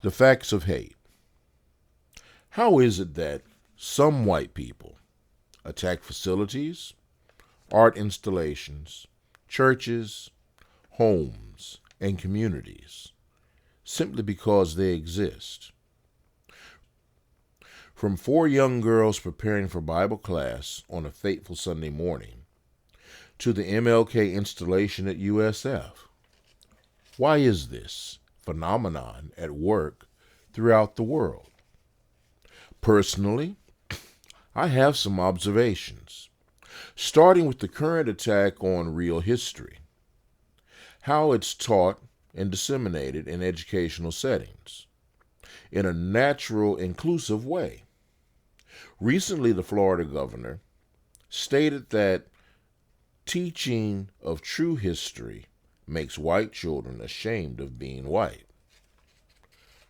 The facts of hate. How is it that some white people attack facilities, art installations, churches, homes, and communities simply because they exist? From four young girls preparing for Bible class on a fateful Sunday morning to the MLK installation at USF. Why is this phenomenon at work throughout the world? Personally, I have some observations, starting with the current attack on real history, how it's taught and disseminated in educational settings in a natural, inclusive way. Recently, the Florida governor stated that teaching of true history makes white children ashamed of being white.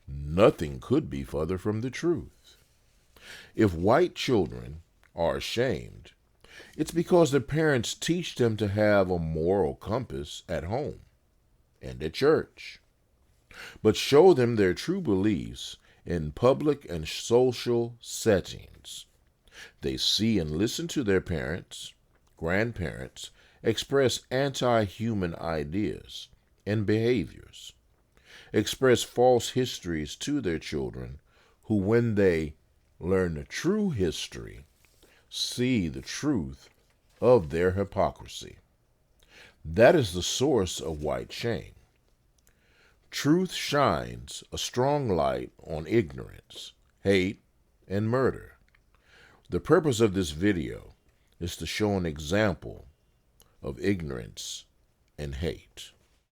Nothing could be further from the truth. If white children are ashamed, it's because their parents teach them to have a moral compass at home and at church, but show them their true beliefs in public and social settings. They see and listen to their parents, grandparents express anti-human ideas and behaviors, express false histories to their children who, when they learn the true history, see the truth of their hypocrisy. That is the source of white shame. Truth shines a strong light on ignorance, hate, and murder. The purpose of this video is to show an example of ignorance and hate.